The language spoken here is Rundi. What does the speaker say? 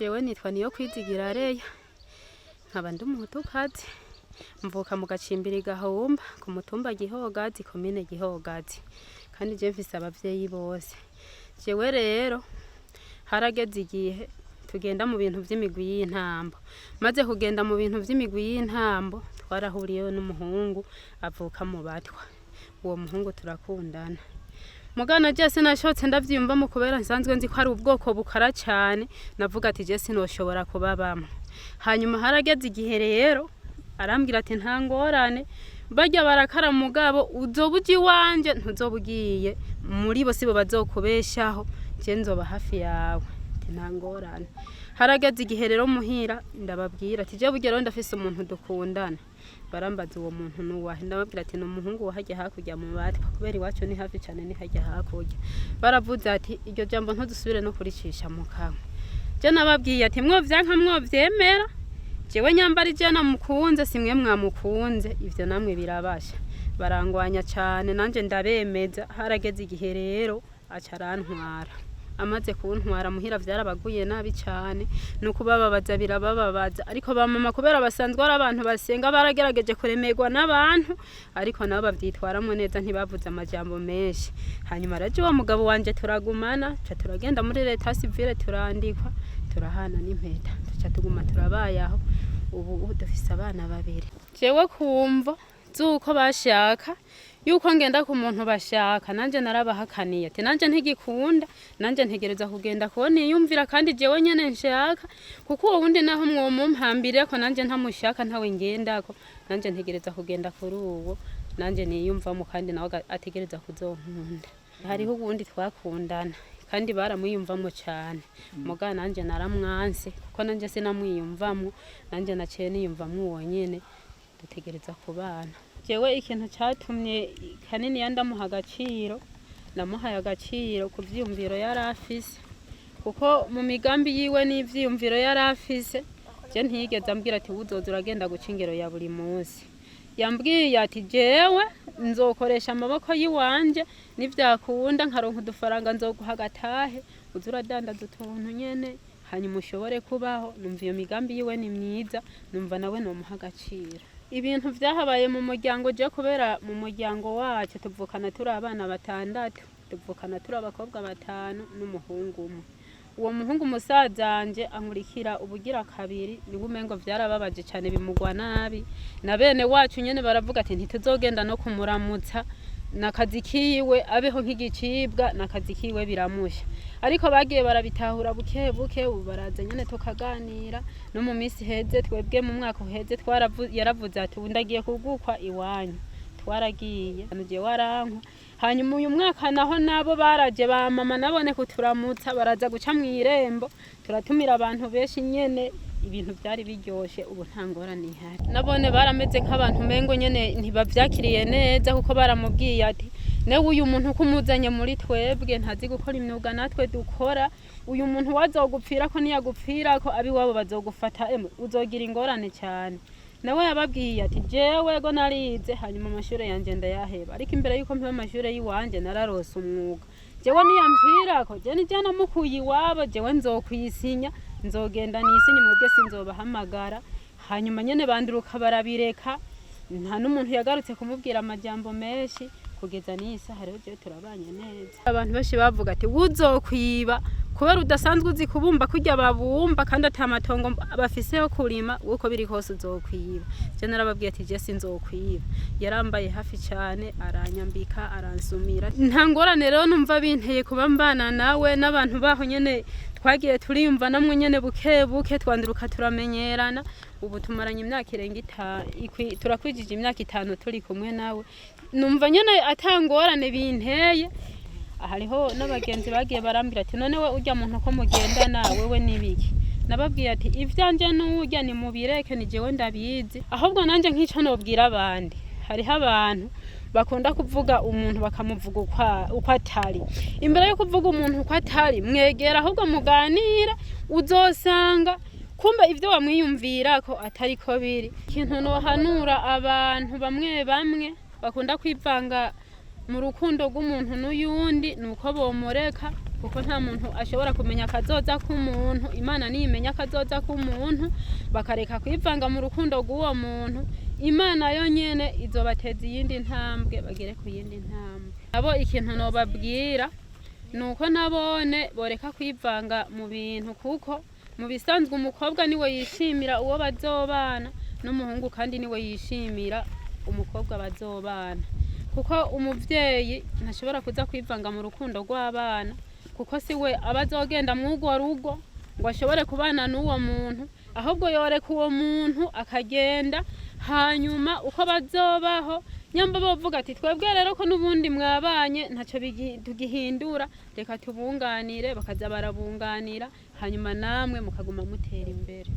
Jewe nitwa Niyokwizigira Leya, nkaba ndi umuhutukazi, mvuka mu gacimbiri Gahomba ku mutumba Gihogazi, komine Gihogazi, kandi je mfise abavyeyi bose. Jewe rero harageze igihe tugenda mu bintu vy'imigwi y'intambo, maze kugenda mu bintu vy'imigwi y'intambo twarahuriyeho n'umuhungu avuka mu Batwa. Uwo muhungu turakundana, mugana je sinashotse ndavyumva mu kubera nsanzwe nzi ko ari ubwoko bukara cyane, navuga ati je sinoshobora kubabamo. Hanyuma harageze igihe rero arambwira ati nta ngorane, barya barakara mugabo uzobuji wanje ntuzobugiye, muri bo sibo bazokubeshaho, je nzoba hafi yawe, ati nta ngorane. Harageze igihe rero muhira ndababwira ati je burya rero ndafise umuntu dukundana. Barambaza uwo muntu nuwahe, ndababwira ati n'umuhungu wahajya hakurya mu Batwa, kubera iwacu ni hafi cyane ni hajya hakurya. Baravuze ati iryo jambo ntudusubire no kuricisha mu kanwa. Je nababwiye ati mwovyanka mwovyemera, jewe nyambari je namukunze simwe mwamukunze, ivyo namwe birabasha. Barangwanya cyane nanje ndabemeza. Harageze igihe rero aca arantwara, amaze kuntwara muhira vyarabaguye nabi cyane, nuko bababaza birabababaza. Ariko ba mama kubera basanzwe ari abantu basenga, baragerageje kuremerwa n'abantu, ariko nabo bavyitwaramo neza, ntibavuze amajambo menshi. Hanyuma raje wa mugabo wanje turagumana, ca turagenda muri leta civile turandikwa, turahana n'impeta, tuca tuguma turabayaho. Ubu dufise abana babiri. Jewe kumva zuko bashaka yuko ngenda ku muntu bashaka, nanje narabahakaniye ati nanje ntigikunda, nanje ntegereza kugenda kubona yumvira, kandi jewe nyene nshaka, kuko uwo wundi naho mwomumpambire ko nanje ntamushaka ntawe ngendako, nanje ntegereza kugenda kuri uwo nanje niyumvamo, kandi nawe ategereza kuzonkunda. Hariho ubundi twakundana kandi baramwiyumvamo cyane, muga nanje naramwanse kuko nanje sinamwiyumvamo, nanje naciye niyumvamo uwo nyene, dutegereza kubana. Jewe ikintu cyatumye kanini yandamuha agaciro, namuhaye agaciro ku vyumviro yarafise, kuko mu migambi yiwe n'ivyumviro yarafise, je ntiyigeze ambwira ati uzoza uragenda guca ingero ya buri munsi. Yambwiye ati jewe nzokoresha amaboko yiwanje, nivyakunda nkaronka udufaranga nzoguha agatahe, uzuradandaza utuntu nyene hanyuma ushobore kubaho. Numva iyo migambi yiwe ni myiza, numva nawe nomuha agaciro. Ibintu vyahabaye mu muryango, je kubera mu muryango wacu tuvukana turi abana batandatu, tuvukana turi abakobwa batanu n'umuhungu umwe. Uwo muhungu musazanje ankurikira ubugira kabiri, niwe umengo vyarababaje cyane, bimugwa nabi, na bene wacu nyene baravuga ati ntituzogenda no kumuramutsa, nakazi kiwe abeho nk'igicibwa, nakazi kiwe biramusha. Ariko bagiye barabitahura buke buke, ubu baraza nyene tukaganira. No mu minsi heze twebwe mu mwaka uheze yaravuze ati ndagiye kugukwa iwanyu, twaragiye nuje warankwa. Hanyuma uyu mwaka naho nabo baraje ba mama nabone kuturamutsa, baraza guca mu irembo, turatumira abantu benshi nyene, ibintu byari biryoshe. Ubu nta ngorane ihari, nabone barameze nk'abantu mengo nyene ntibavyakiriye neza, kuko baramubwiye ati newe uyu muntu kumuzanye muri twebwe ntazi gukora imyuga natwe dukora, uyu muntu wazogupfira ko niyagupfira ko abi wabo bazogufata, uzogira ingorane cyane. Nawe yababwiye ati jewe go narize, hanyuma amashure yanje ndayaheba, ariko imbere yuko mpiba amashure yiwanje nararose umwuga. Jewe niyampfira ko je nije namukuye iwabo, jewe nzokwisinya, nzogenda nisinye, mwebwe sinzobahamagara. Hanyuma nyene banduruka barabireka, nta n'umuntu yagarutse kumubwira amajambo menshi, kugeza nisa hariho je turabanye neza. Abantu benshi bavuga ati uzokwiba kubera udasanzwe uzi kubumba kurya babumba, kandi atamatongo bafise yo kurima, uko biri kose uzokwiba. Je narababwiye ati je sinzokwiba. Yarambaye hafi cyane, aranyambika, aransumira. Nta ngorane rero numva binteye kuba mbana nawe, n'abantu baho nyene twagiye turiyumva namwe nyene buke buke, twanduruka turamenyerana. Ubu tumaranye imyaka irenga 5, turakwijije imyaka 5 turi kumwe nawe. Numva nyene atangorane binteye. Hariho n'abagenzi bagiye barambira ati none we urya muntu ko mugenda wewe nibiki? Nababwiye ati ivyanje n'urya ni mubireke, ni jewe ndabizi, ahubwo nanje nk'ico nobwira abandi. Hariho abantu bakunda kuvuga umuntu bakamuvuga uko atari. Imbere yo kuvuga umuntu uko atari, mwegera ahubwo muganira, uzosanga kumbe ivyo bamwiyumvira ko atari ko biri. Ikintu nohanura abantu bamwe bamwe bakunda kwivanga mu rukundo rw'umuntu n'uyundi, nuko bomoreka kuko nta muntu ashobora kumenya akazoza k'umuntu. Imana niyo imenya akazoza k'umuntu, bakareka kwivanga mu rukundo rw'uwo muntu, Imana yonyene izobateza iyindi ntambwe bagere ku yindi ntambwe. Abo ikintu nobabwira nuko nabone boreka kwivanga mu bintu, kuko mu bisanzwe umukobwa niwe yishimira uwo bazobana, n'umuhungu kandi niwe yishimira umukobwa bazobana, kuko umuvyeyi ntashobora kuza kwivanga mu rukundo rw'abana, kuko siwe abazogenda mw'urwo rugo ngo ashobore kubana n'uwo muntu, ahubwo yoreka uwo muntu akagenda, hanyuma uko bazobaho nyamba bavuga ati twebwe rero ko n'ubundi mwabanye ntaco tugihindura, reka tubunganire, bakaza barabunganira, hanyuma namwe mukaguma mutera imbere.